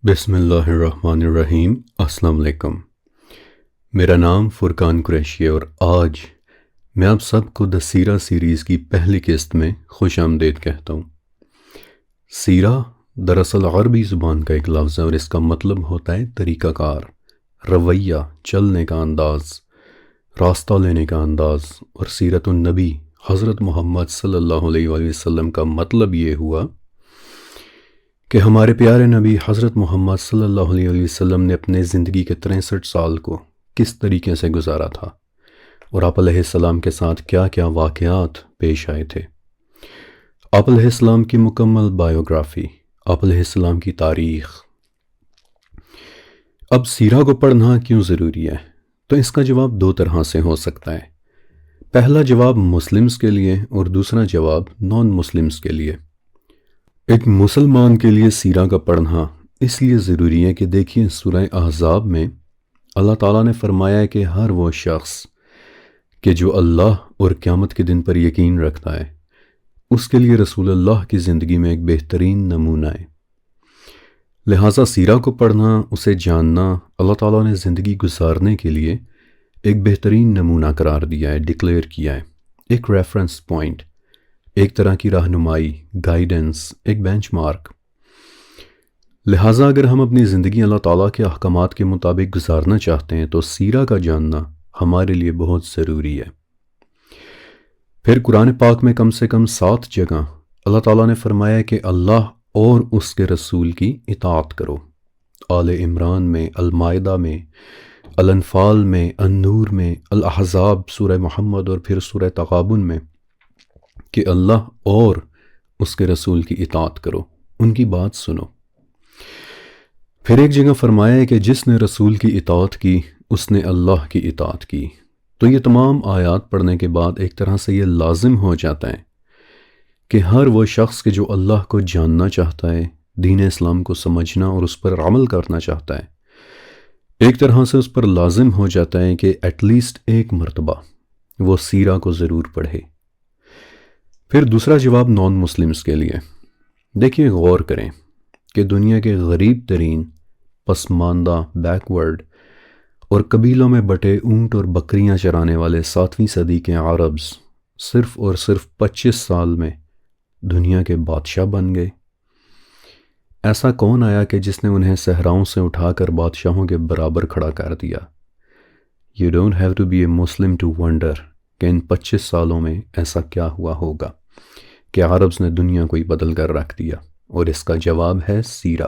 بسم اللہ الرحمن الرحیم۔ السلام علیکم۔ میرا نام فرقان قریشی ہے اور آج میں آپ سب کو دا سیرہ سیریز کی پہلی قسط میں خوش آمدید کہتا ہوں۔ سیرہ دراصل عربی زبان کا ایک لفظ ہے اور اس کا مطلب ہوتا ہے طریقہ کار، رویہ، چلنے کا انداز، راستہ لینے کا انداز، اور سیرت النبی حضرت محمد صلی اللہ علیہ وآلہ وسلم کا مطلب یہ ہوا کہ ہمارے پیارے نبی حضرت محمد صلی اللہ علیہ وآلہ وسلم نے اپنے زندگی کے 63 سال کو کس طریقے سے گزارا تھا اور آپ علیہ السلام کے ساتھ کیا کیا واقعات پیش آئے تھے۔ آپ علیہ السلام کی مکمل بائیوگرافی، آپ علیہ السلام کی تاریخ۔ اب سیرہ کو پڑھنا کیوں ضروری ہے؟ تو اس کا جواب دو طرح سے ہو سکتا ہے۔ پہلا جواب مسلمز کے لیے اور دوسرا جواب نان مسلمز کے لیے۔ ایک مسلمان کے لیے سیرہ کا پڑھنا اس لیے ضروری ہے کہ دیکھیے سورہ احزاب میں اللہ تعالیٰ نے فرمایا ہے کہ ہر وہ شخص کہ جو اللہ اور قیامت کے دن پر یقین رکھتا ہے اس کے لیے رسول اللہ کی زندگی میں ایک بہترین نمونہ ہے۔ لہٰذا سیرہ کو پڑھنا، اسے جاننا اللہ تعالیٰ نے زندگی گزارنے کے لیے ایک بہترین نمونہ قرار دیا ہے، ڈکلیئر کیا ہے، ایک ریفرنس پوائنٹ، ایک طرح کی رہنمائی، گائیڈنس، ایک بینچ مارک۔ لہٰذا اگر ہم اپنی زندگی اللہ تعالیٰ کے احکامات کے مطابق گزارنا چاہتے ہیں تو سیرہ کا جاننا ہمارے لیے بہت ضروری ہے۔ پھر قرآن پاک میں کم سے کم 7 جگہ اللہ تعالیٰ نے فرمایا کہ اللہ اور اس کے رسول کی اطاعت کرو۔ آل عمران میں، المائدہ میں، الانفال میں، النور میں، الاحزاب، سورہ محمد اور پھر سورہ تغابن میں کہ اللہ اور اس کے رسول کی اطاعت کرو، ان کی بات سنو۔ پھر ایک جگہ فرمایا ہے کہ جس نے رسول کی اطاعت کی اس نے اللہ کی اطاعت کی۔ تو یہ تمام آیات پڑھنے کے بعد ایک طرح سے یہ لازم ہو جاتا ہے کہ ہر وہ شخص کہ جو اللہ کو جاننا چاہتا ہے، دین اسلام کو سمجھنا اور اس پر عمل کرنا چاہتا ہے، ایک طرح سے اس پر لازم ہو جاتا ہے کہ ایٹ لیسٹ ایک مرتبہ وہ سیرہ کو ضرور پڑھے۔ پھر دوسرا جواب نان مسلمز کے لیے۔ دیکھیے، غور کریں کہ دنیا کے غریب ترین، پسماندہ، بیکورڈ اور قبیلوں میں بٹے اونٹ اور بکریاں چرانے والے 7ویں صدی کے عربز صرف اور صرف 25 سال میں دنیا کے بادشاہ بن گئے۔ ایسا کون آیا کہ جس نے انہیں صحراؤں سے اٹھا کر بادشاہوں کے برابر کھڑا کر دیا؟ You don't have to be a Muslim to wonder کہ ان 25 سالوں میں ایسا کیا ہوا ہوگا کہ عربز نے دنیا کو ہی بدل کر رکھ دیا، اور اس کا جواب ہے سیرہ۔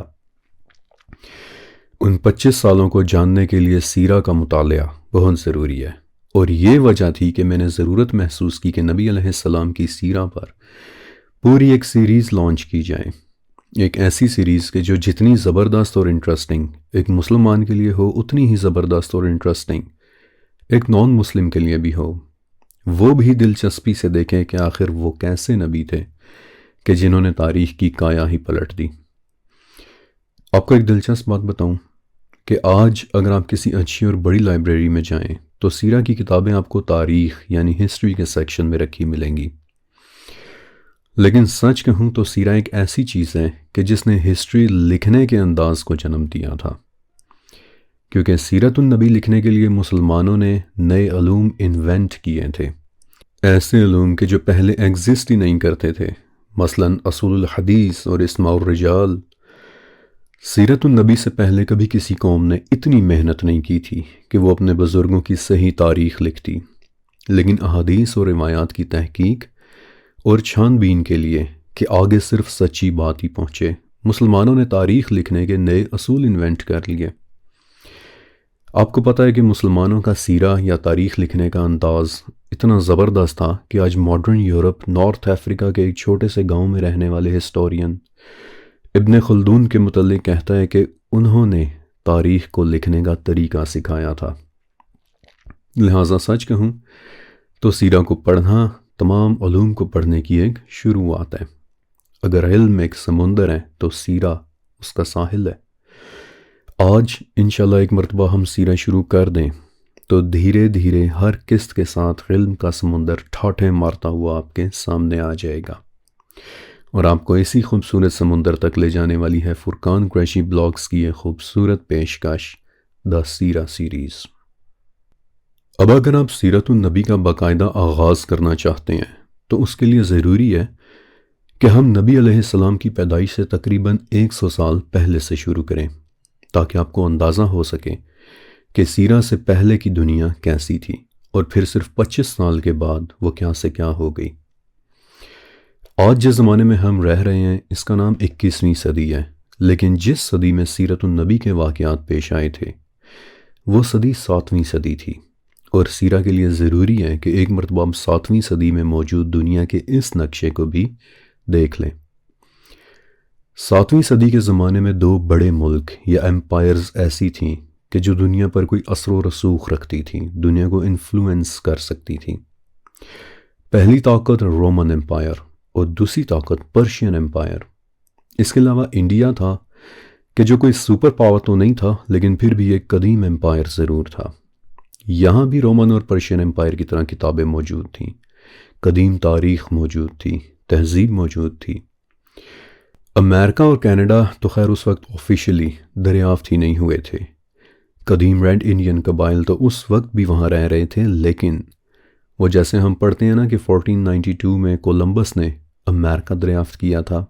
ان 25 سالوں کو جاننے کے لیے سیرہ کا مطالعہ بہت ضروری ہے، اور یہ وجہ تھی کہ میں نے ضرورت محسوس کی کہ نبی علیہ السلام کی سیرہ پر پوری ایک سیریز لانچ کی جائے، ایک ایسی سیریز کہ جو جتنی زبردست اور انٹرسٹنگ ایک مسلمان کے لیے ہو اتنی ہی زبردست اور انٹرسٹنگ ایک نان مسلم کے لیے بھی ہو، وہ بھی دلچسپی سے دیکھیں کہ آخر وہ کیسے نبی تھے کہ جنہوں نے تاریخ کی کایا ہی پلٹ دی۔ آپ کو ایک دلچسپ بات بتاؤں کہ آج اگر آپ کسی اچھی اور بڑی لائبریری میں جائیں تو سیرہ کی کتابیں آپ کو تاریخ یعنی ہسٹری کے سیکشن میں رکھی ملیں گی، لیکن سچ کہوں تو سیرہ ایک ایسی چیز ہے کہ جس نے ہسٹری لکھنے کے انداز کو جنم دیا تھا، کیونکہ سیرت النبی لکھنے کے لیے مسلمانوں نے نئے علوم انوینٹ کیے تھے، ایسے علوم کہ جو پہلے ایگزسٹ ہی نہیں کرتے تھے، مثلاً اصول الحدیث اور اسماء الرجال۔ سیرت النبی سے پہلے کبھی کسی قوم نے اتنی محنت نہیں کی تھی کہ وہ اپنے بزرگوں کی صحیح تاریخ لکھتی، لیکن احادیث اور روایات کی تحقیق اور چھان بین کے لیے کہ آگے صرف سچی بات ہی پہنچے، مسلمانوں نے تاریخ لکھنے کے نئے اصول انوینٹ کر لیے۔ آپ کو پتہ ہے کہ مسلمانوں کا سیرہ یا تاریخ لکھنے کا انداز اتنا زبردست تھا کہ آج ماڈرن یورپ، نارتھ افریقہ کے ایک چھوٹے سے گاؤں میں رہنے والے ہسٹورین ابن خلدون کے متعلق کہتا ہے کہ انہوں نے تاریخ کو لکھنے کا طریقہ سکھایا تھا۔ لہٰذا سچ کہوں تو سیرہ کو پڑھنا تمام علوم کو پڑھنے کی ایک شروعات ہے۔ اگر علم ایک سمندر ہے تو سیرہ اس کا ساحل ہے۔ آج انشاءاللہ ایک مرتبہ ہم سیرہ شروع کر دیں تو دھیرے دھیرے ہر قسط کے ساتھ علم کا سمندر ٹھاٹھیں مارتا ہوا آپ کے سامنے آ جائے گا، اور آپ کو اسی خوبصورت سمندر تک لے جانے والی ہے فرقان قریشی بلاگز کی یہ خوبصورت پیشکش دا سیرہ سیریز۔ اب اگر آپ سیرت النبی کا باقاعدہ آغاز کرنا چاہتے ہیں تو اس کے لیے ضروری ہے کہ ہم نبی علیہ السلام کی پیدائش سے تقریباً 100 سال پہلے سے شروع کریں، تاکہ آپ کو اندازہ ہو سکے کہ سیرہ سے پہلے کی دنیا کیسی تھی اور پھر صرف 25 سال کے بعد وہ کیا سے کیا ہو گئی۔ آج جس زمانے میں ہم رہ رہے ہیں اس کا نام 21ویں صدی ہے، لیکن جس صدی میں سیرت النبی کے واقعات پیش آئے تھے وہ صدی 7ویں صدی تھی، اور سیرہ کے لیے ضروری ہے کہ ایک مرتبہ ہم 7ویں صدی میں موجود دنیا کے اس نقشے کو بھی دیکھ لیں۔ 7ویں صدی کے زمانے میں 2 بڑے ملک یا ایمپائرز ایسی تھیں کہ جو دنیا پر کوئی اثر و رسوخ رکھتی تھیں، دنیا کو انفلوئنس کر سکتی تھیں۔ پہلی طاقت رومن ایمپائر اور دوسری طاقت پرشین ایمپائر۔ اس کے علاوہ انڈیا تھا کہ جو کوئی سپر پاور تو نہیں تھا لیکن پھر بھی ایک قدیم ایمپائر ضرور تھا۔ یہاں بھی رومن اور پرشین ایمپائر کی طرح کتابیں موجود تھیں، قدیم تاریخ موجود تھی، تہذیب موجود تھی۔ امریکہ اور کینیڈا تو خیر اس وقت آفیشلی دریافت ہی نہیں ہوئے تھے۔ قدیم ریڈ انڈین قبائل تو اس وقت بھی وہاں رہ رہے تھے، لیکن وہ جیسے ہم پڑھتے ہیں نا کہ 1492 میں کولمبس نے امریکہ دریافت کیا تھا،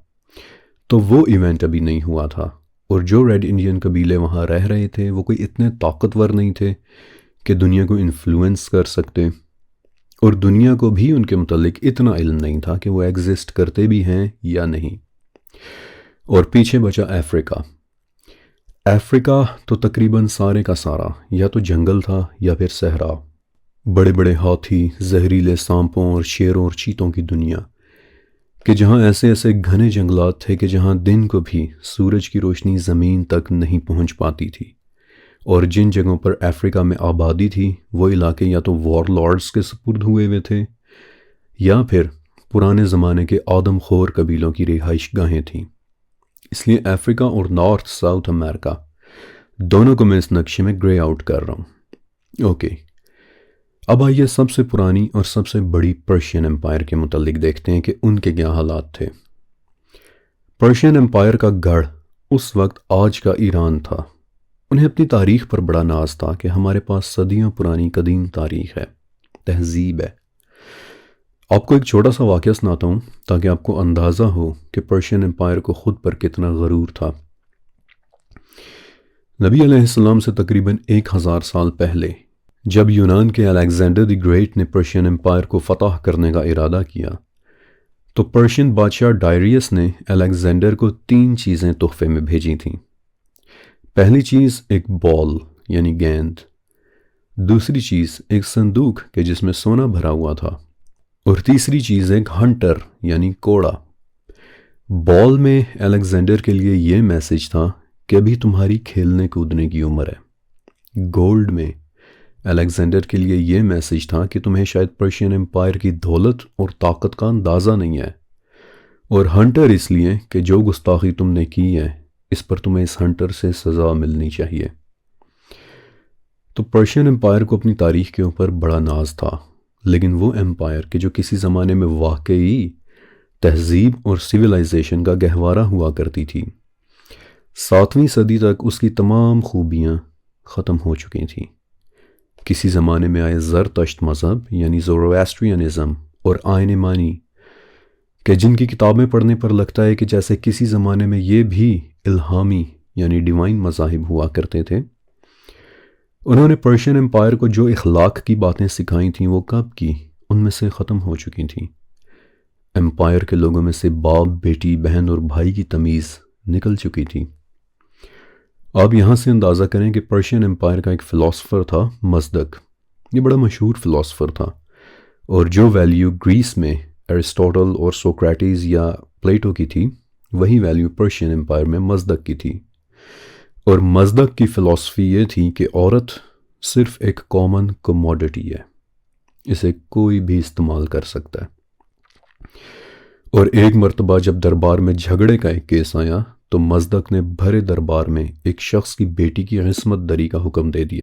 تو وہ ایونٹ ابھی نہیں ہوا تھا، اور جو ریڈ انڈین قبیلے وہاں رہ رہے تھے وہ کوئی اتنے طاقتور نہیں تھے کہ دنیا کو انفلوئنس کر سکتے، اور دنیا کو بھی ان کے متعلق اتنا علم نہیں تھا کہ وہ ایگزسٹ کرتے بھی ہیں یا نہیں۔ اور پیچھے بچا افریقہ۔ افریقہ تو تقریباً سارے کا سارا یا تو جنگل تھا یا پھر صحرا، بڑے بڑے ہاتھی، زہریلے سانپوں اور شیروں اور چیتوں کی دنیا، کہ جہاں ایسے ایسے گھنے جنگلات تھے کہ جہاں دن کو بھی سورج کی روشنی زمین تک نہیں پہنچ پاتی تھی، اور جن جگہوں پر افریقہ میں آبادی تھی وہ علاقے یا تو وار لارڈز کے سپرد ہوئے تھے یا پھر پرانے زمانے کے آدم خور قبیلوں کی رہائش گاہیں تھیں۔ اس لیے افریقہ اور نارتھ ساؤتھ امریکہ دونوں کو میں اس نقشے میں گرے آؤٹ کر رہا ہوں۔ اوکے، اب آئیے سب سے پرانی اور سب سے بڑی پرشین ایمپائر کے متعلق دیکھتے ہیں کہ ان کے کیا حالات تھے۔ پرشین ایمپائر کا گڑھ اس وقت آج کا ایران تھا۔ انہیں اپنی تاریخ پر بڑا ناز تھا کہ ہمارے پاس صدیوں پرانی قدیم تاریخ ہے، تہذیب ہے۔ آپ کو ایک چھوٹا سا واقعہ سناتا ہوں تاکہ آپ کو اندازہ ہو کہ پرشین ایمپائر کو خود پر کتنا غرور تھا۔ نبی علیہ السلام سے تقریباً 1000 سال پہلے جب یونان کے الیگزینڈر دی گریٹ نے پرشین ایمپائر کو فتح کرنے کا ارادہ کیا تو پرشین بادشاہ ڈائریس نے الیگزینڈر کو 3 چیزیں تحفے میں بھیجی تھیں۔ پہلی چیز ایک بال یعنی گیند، دوسری چیز ایک صندوق کہ جس میں سونا بھرا ہوا تھا، اور تیسری چیز ایک ہنٹر یعنی کوڑا۔ بال میں الیگزینڈر کے لیے یہ میسج تھا کہ ابھی تمہاری کھیلنے کودنے کی عمر ہے۔ گولڈ میں الیگزینڈر کے لیے یہ میسج تھا کہ تمہیں شاید پرشین ایمپائر کی دولت اور طاقت کا اندازہ نہیں ہے، اور ہنٹر اس لیے کہ جو گستاخی تم نے کی ہے اس پر تمہیں اس ہنٹر سے سزا ملنی چاہیے۔ تو پرشین ایمپائر کو اپنی تاریخ کے اوپر بڑا ناز تھا، لیکن وہ ایمپائر کہ جو کسی زمانے میں واقعی تہذیب اور سویلائزیشن کا گہوارہ ہوا کرتی تھی، 7ویں صدی تک اس کی تمام خوبیاں ختم ہو چکی تھیں۔ کسی زمانے میں آئے زرتشت مذہب یعنی زورواسٹرینزم اور آئین مانی کہ جن کی کتابیں پڑھنے پر لگتا ہے کہ جیسے کسی زمانے میں یہ بھی الہامی یعنی ڈیوائن مذاہب ہوا کرتے تھے۔ انہوں نے پرشین ایمپائر کو جو اخلاق کی باتیں سکھائی تھیں وہ کب کی ان میں سے ختم ہو چکی تھیں۔ ایمپائر کے لوگوں میں سے باپ، بیٹی، بہن اور بھائی کی تمیز نکل چکی تھی۔ آپ یہاں سے اندازہ کریں کہ پرشین ایمپائر کا ایک فلاسفر تھا مزدک۔ یہ بڑا مشہور فلاسفر تھا، اور جو ویلیو گریس میں ایرسٹوٹل اور سوکریٹس یا پلیٹو کی تھی وہی ویلیو پرشین ایمپائر میں مزدک کی تھی۔ اور مزدک کی فلسفی یہ تھی کہ عورت صرف ایک کامن کموڈٹی ہے، اسے کوئی بھی استعمال کر سکتا ہے۔ اور ایک مرتبہ جب دربار میں جھگڑے کا ایک کیس آیا تو مزدک نے بھرے دربار میں ایک شخص کی بیٹی کی عصمت دری کا حکم دے دیا۔